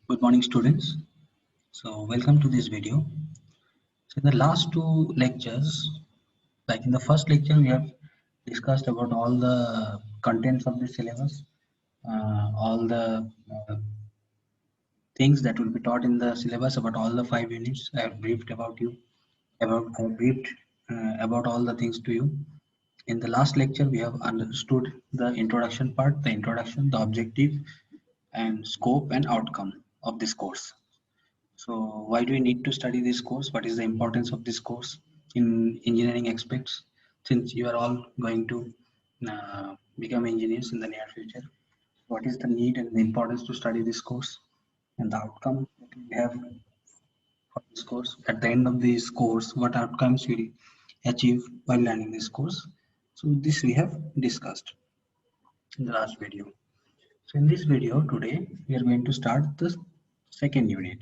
Good morning, students. So, welcome to this video. So, in the last two lectures, like in the first lecture, we have discussed about all the contents of the syllabus, all the things that will be taught in the syllabus about all the 5 units. I have briefed about you, I have briefed about all the things to you. In the last lecture, we have understood the introduction part, the introduction, the objective, and scope and outcome of this course. So why do we need to study this course? What is the importance of this course in engineering aspects? Since you are all going to become engineers in the near future, what is the need and the importance to study this course and the outcome that we have for this course? At the end of this course, what outcomes we achieve while learning this course? So this we have discussed in the last video. So in this video today, we are going to start the second unit,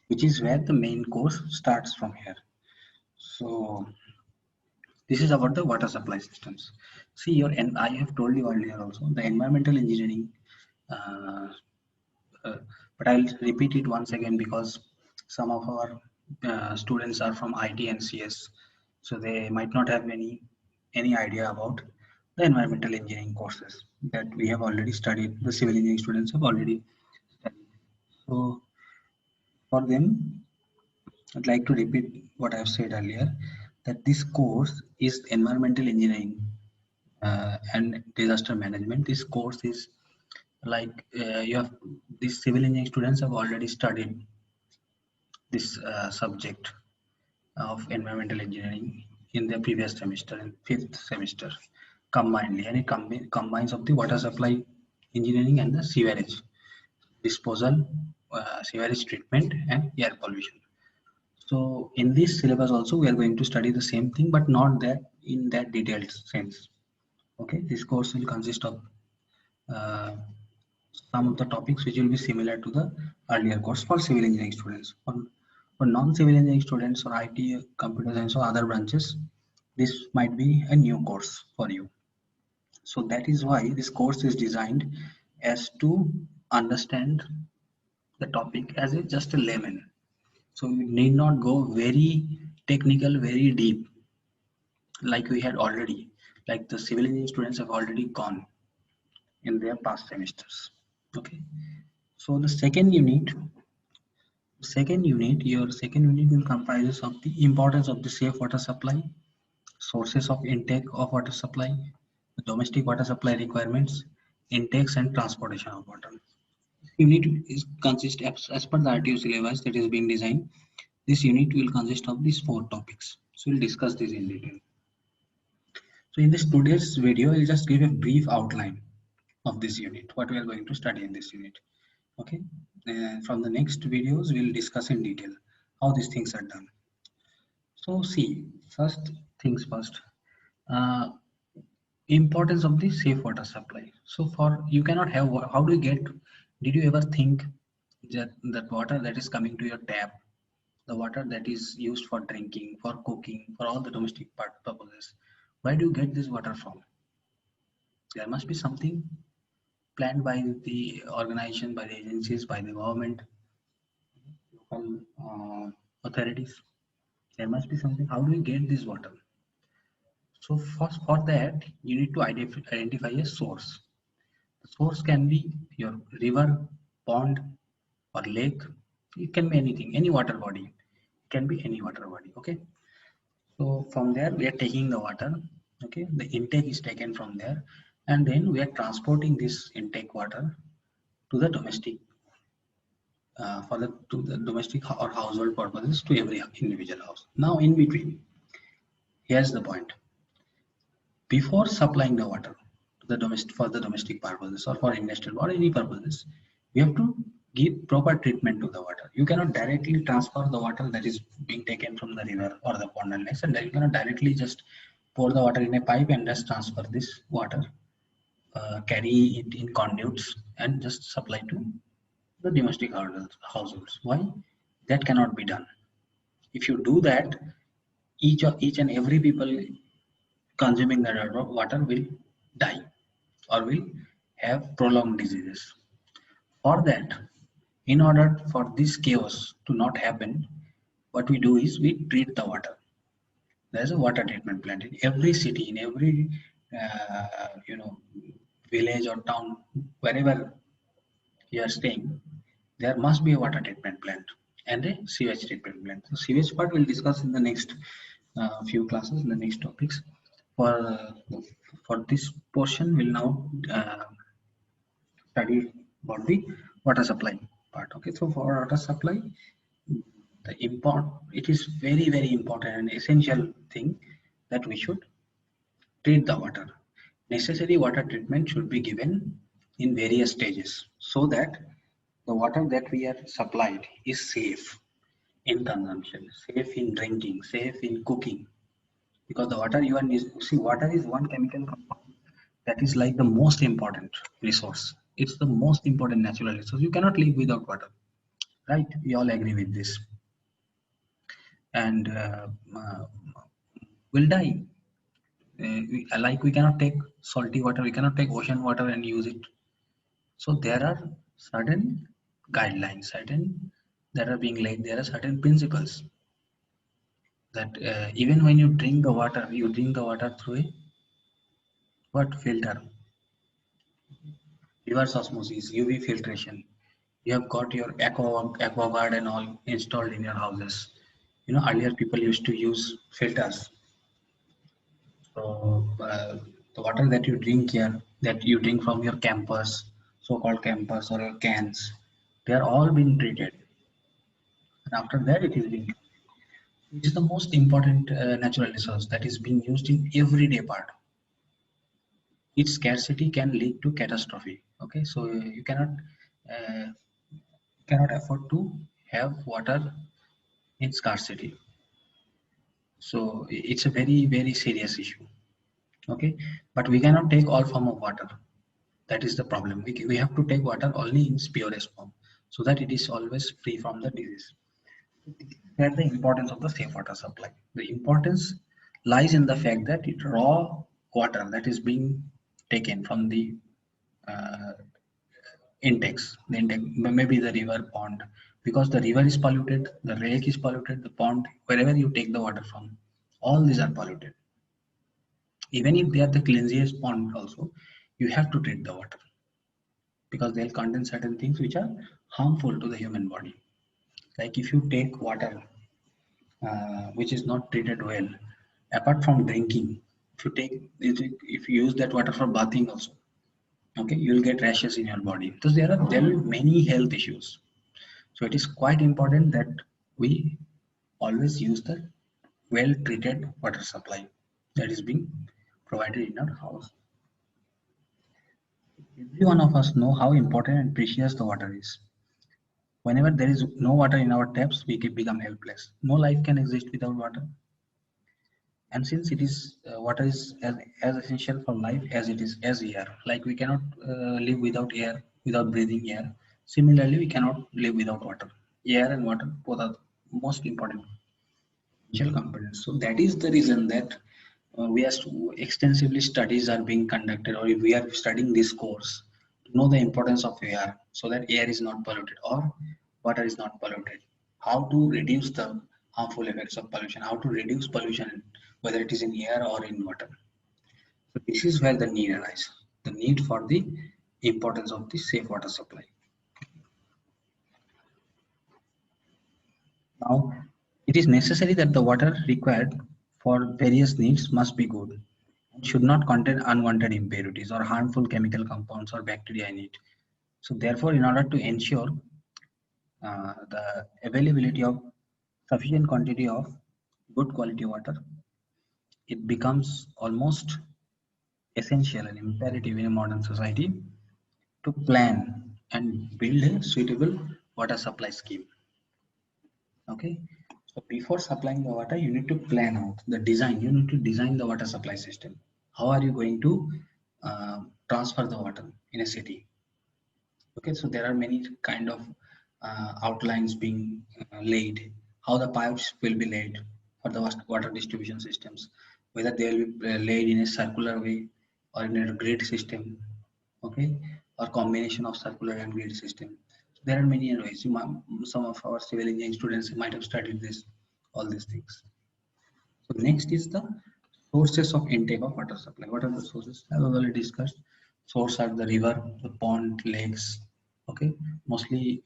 which is where the main course starts from here. So this is about the water supply systems. See your, and I have told you earlier also the environmental engineering, uh, uh, but I'll repeat it once again because some of our students are from IT and CS, so they might not have any idea about the environmental engineering courses that we have already studied. The civil engineering students have already studied. So for them, I'd like to repeat what I've said earlier, that this course is environmental engineering and disaster management. This course is like you have these civil engineering students have already studied this subject of environmental engineering in their previous semester in fifth semester combinedly, and it combines of the water supply engineering and the sewerage disposal, sewerage treatment, and air pollution. So in this syllabus also we are going to study the same thing, but not that in that detailed sense. Okay, this course will consist of uh, some of the topics which will be similar to the earlier course for civil engineering students. For non-civil engineering students or IT, computer science or other branches, this might be a new course for you. So that is why this course is designed as to understand the topic as a just a layman. So we need not go very technical, very deep, like we had already, like the civil engineering students have already gone in their past semesters. Okay. So the your second unit will comprises of the importance of the safe water supply, sources of intake of water supply, the domestic water supply requirements, intakes and transportation of water. Unit is consist as per the RTO syllabus that is being designed. This unit will consist of these four topics. So we'll discuss this in detail. So in this today's video, I'll just give a brief outline of this unit, what we are going to study in this unit. Okay. From the next videos, we'll discuss in detail how these things are done. So see, first things first, uh, importance of the safe water supply. So for you cannot have, how do you get, did you ever think that water that is coming to your tap, the water that is used for drinking, for cooking, for all the domestic purposes, where do you get this water from? There must be something planned by the organization, by the agencies, by the government, local authorities. There must be something. How do we get this water? So first, for that, you need to identify a source. The source can be your river, pond, or lake. It can be anything, any water body. It can be any water body. Okay. So from there, we are taking the water. Okay. The intake is taken from there, and then we are transporting this intake water to the domestic for the to the domestic or household purposes to every individual house. Now, in between, here's the point: before supplying the water to the domestic for the domestic purposes or for industrial or any purposes, we have to give proper treatment to the water. You cannot directly transfer the water that is being taken from the river or the pond and lakes, and then you cannot directly just pour the water in a pipe and just transfer this water, carry it in conduits and just supply to the domestic households. Why? That cannot be done. If you do that, each and every people consuming the water will die or will have prolonged diseases. For that, In order for this chaos to not happen, what we do is we treat the water. There's a water treatment plant in every city, in every village or town, wherever you are staying. There must be a water treatment plant and a sewage treatment plant. So sewage part we'll discuss in the next few classes, in the next topics. For this portion, we'll now study about the water supply part. Okay, so for water supply, it is very important and essential thing that we should treat the water. Necessary water treatment should be given in various stages so that the water that we are supplied is safe in consumption, safe in drinking, safe in cooking. Because the water you are see, water is one chemical compound that is like the most important resource. It's the most important natural resource. You cannot live without water, right? We all agree with this, and will die. Like we cannot take salty water, we cannot take ocean water and use it. So there are certain guidelines, certain that are being laid. There are certain principles that even when you drink the water through a what filter, reverse osmosis, UV filtration. You have got your aquaguard and all installed in your houses. You know, earlier people used to use filters. So the water that you drink here, that you drink from your campus, so-called campus or your cans, they are all being treated. And after that, it is being. It is the most important natural resource that is being used in everyday part. Its scarcity can lead to catastrophe. Okay, so you uh, cannot afford to have water in scarcity. So it's a very serious issue. Okay, but we cannot take all form of water. That is the problem. We have to take water only in its purest form so that it is always free from the disease. That's the importance of the safe water supply. The importance lies in the fact that it raw water that is being taken from the uh, intakes, the intake, maybe the river, pond, because the river is polluted, the lake is polluted, the pond, wherever you take the water from, all these are polluted. Even if they are the cleanliest pond also, you have to treat the water because they'll contain certain things which are harmful to the human body. Like if you take water which is not treated well, apart from drinking, if you use that water for bathing also, okay, you'll get rashes in your body. So there are many health issues. So it is quite important that we always use the well treated water supply that is being provided in our house. Every one of us know how important and precious the water is. Whenever there is no water in our taps, we become helpless. No life can exist without water. And since it is water is as essential for life as it is as air. Like we cannot live without air, without breathing air. Similarly, we cannot live without water. Air and water both are most important essential components. So that is the reason that we are extensively studies are being conducted, or we are studying this course to know the importance of air, so that air is not polluted or water is not polluted. How to reduce the harmful effects of pollution? How to reduce pollution, whether it is in air or in water? So this is where the need arises. The need for the importance of the safe water supply. Now, it is necessary that the water required for various needs must be good and should not contain unwanted impurities or harmful chemical compounds or bacteria in it. So, therefore, in order to ensure the availability of sufficient quantity of good quality water, it becomes almost essential and imperative in a modern society to plan and build a suitable water supply scheme. Okay, so before supplying the water, you need to plan out the design. You need to design the water supply system. How are you going to transfer the water in a city? Okay, so there are many kind of outlines being laid. How the pipes will be laid for the water distribution systems, whether they will be laid in a circular way or in a grid system, okay, or combination of circular and grid system. There are many ways. Some of our civil engineering students might have studied this, all these things. So next is the sources of intake of water supply. What are the sources? As I already discussed, source are the river, the pond, lakes. Okay, mostly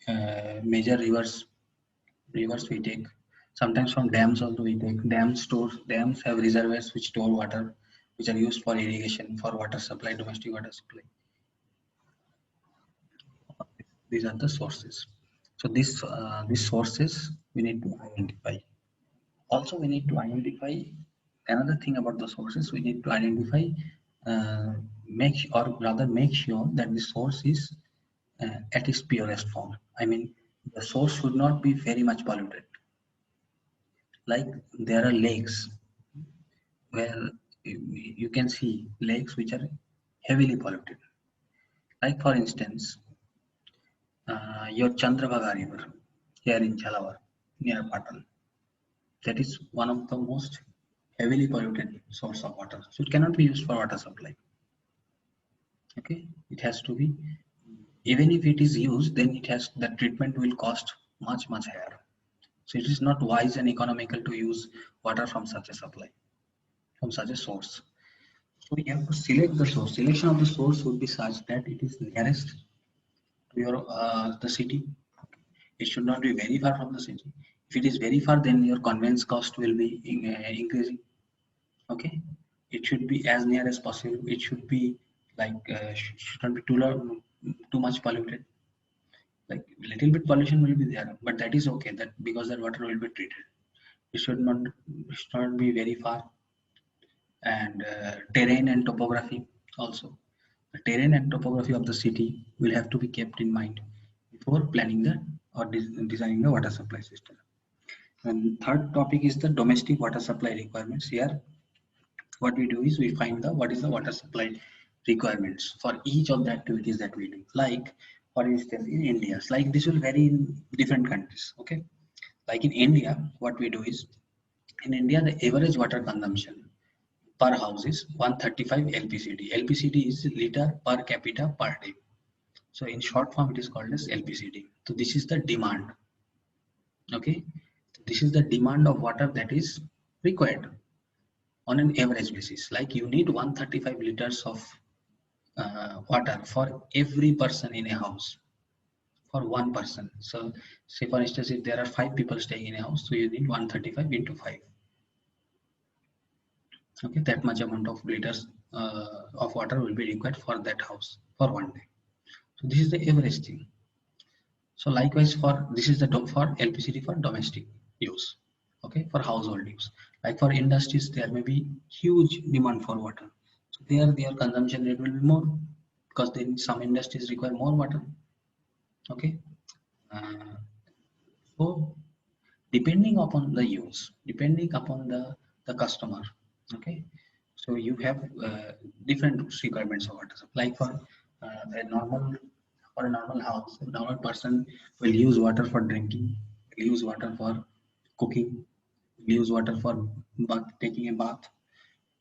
major rivers we take. Sometimes from dams also we take. Dams have reservoirs which store water, which are used for irrigation, for water supply, domestic water supply. These are the sources. So these sources we need to identify. Also, we need to identify another thing about the sources. We need to identify, make sure that the source is at its purest form. I mean, the source should not be very much polluted. Like there are lakes where you can see lakes which are heavily polluted. Like for instance, your Chandrabhaga River here in Jhalawar near Patan. That is one of the most heavily polluted source of water. So it cannot be used for water supply. Okay, it has to be. Even if it is used, then it has the treatment will cost much higher. So it is not wise and economical to use water from such a supply, from such a source. So we have to select the source. Selection of the source would be such that it is nearest to your the city. It should not be very far from the city. If it is very far, then your conveyance cost will be increasing. Okay, it should be as near as possible. It should be like should not be too much polluted. Like little bit pollution will be there, but that is okay. That because that water will be treated. It should not be very far. And terrain and topography also. The terrain and topography of the city will have to be kept in mind before planning the or designing the water supply system. And third topic is the domestic water supply requirements. Here, what we do is we find the what is the water supply requirements for each of the activities that we do. Like for instance, in India, like this will vary in different countries. Okay, like in India, what we do is in India the average water consumption per house is 135 LPCD. LPCD is liter per capita per day. So in short form, it is called as LPCD. So this is the demand. Okay, this is the demand of water that is required on an average basis. Like you need 135 liters of water for every person in a house, for one person. So say for instance, if there are 5 people staying in a house, so you need 135 into 5. Okay, that much amount of liters of water will be required for that house for one day. So this is the average thing. So likewise for this is the for LPCD for domestic use. Okay, for household use. Like for industries, there may be huge demand for water. So there their consumption rate will be more because then some industries require more water. Okay, uh, so depending upon the use, depending upon the customer. Okay, so you have different requirements of water. Like a normal for a normal house, a normal person will use water for drinking, will use water for cooking, will use water for taking a bath,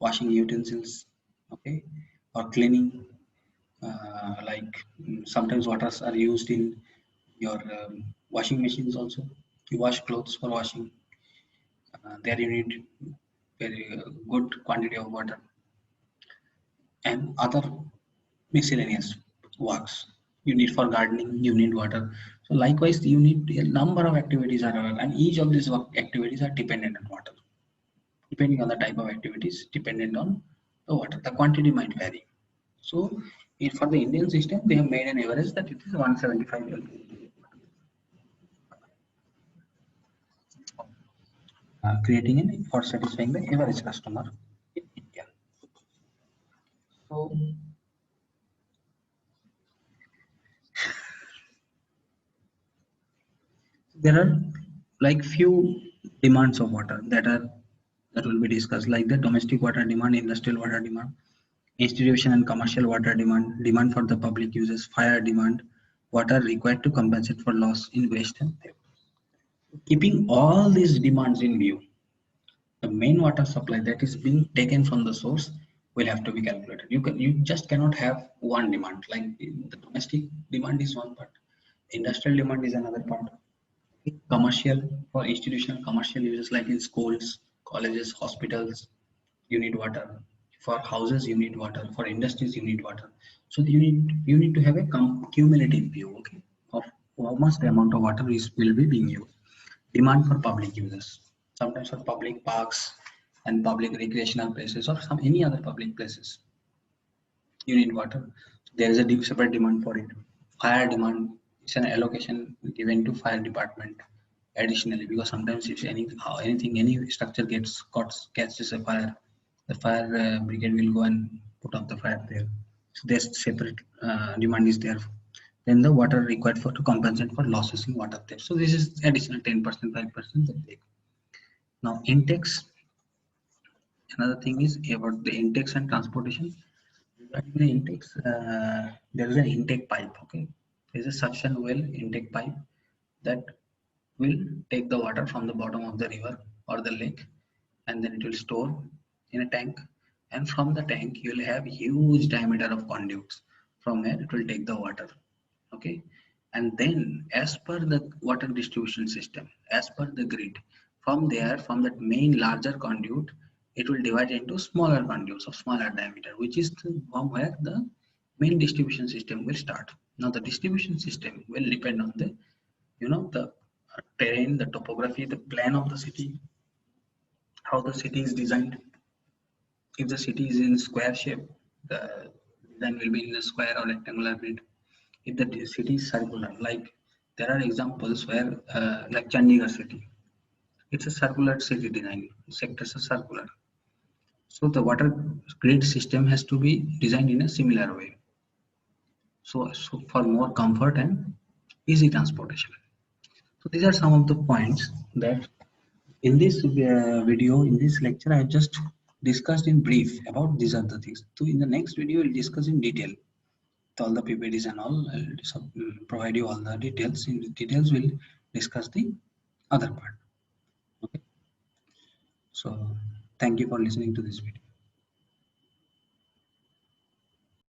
washing utensils, okay, or cleaning. Sometimes waters are used in your washing machines also. You wash clothes for washing. There you need very good quantity of water and other miscellaneous works. You need for gardening, you need water. So likewise, you need a number of activities are and each of these work activities are dependent on water. Depending on the type of activities, dependent on the water, the quantity might vary. So, if for the Indian system, they have made an average that it is 175 LPG, creating an for satisfying the average customer in India. So, there are like few demands of water that will be discussed, like the domestic water demand, industrial water demand, institution and commercial water demand, demand for the public uses, fire demand, water required to compensate for loss in waste and theft. Keeping all these demands in view, the main water supply that is being taken from the source will have to be calculated. You just cannot have one demand. Like the domestic demand is one part, Industrial demand is another part. Commercial, for institutional commercial uses like in schools, colleges, hospitals, you need water. For houses, you need water. For industries, you need water. So you need to have a cumulative view, okay, of how much the amount of water is will be being used. Demand for public uses. Sometimes for public parks and public recreational places or some any other public places, you need water. There is a separate demand for it. Fire demand is an allocation given to fire department additionally, because sometimes if any structure catches a fire, the fire brigade will go and put out the fire there. So there's separate demand is there. Then the water required for to compensate for losses in water theft. So this is additional 10%, 5% that they. Now intakes. Another thing is about the intakes and transportation. Regarding the intakes, there is an intake pipe. Okay, there is a suction well intake pipe that will take the water from the bottom of the river or the lake, and then it will store in a tank. And from the tank, you will have huge diameter of conduits from where it will take the water. Okay, and then as per the water distribution system, as per the grid, from there, from that main larger conduit, it will divide into smaller conduits of smaller diameter, which is from where the main distribution system will start. Now the distribution system will depend on the the terrain, the topography, the plan of the city, how the city is designed. If the city is in square shape, the design will be in a square or rectangular grid. If the city is circular, like there are examples where like Chandigarh city, it's a circular city design, sectors are circular. So the water grid system has to be designed in a similar way. So for more comfort and easy transportation. So these are some of the points that in this video, in this lecture, I have just discussed in brief about these are the things. So in the next video, we'll discuss in detail all the PPTs and all. I'll provide you all the details. In the details, we'll discuss the other part. Okay. So thank you for listening to this video.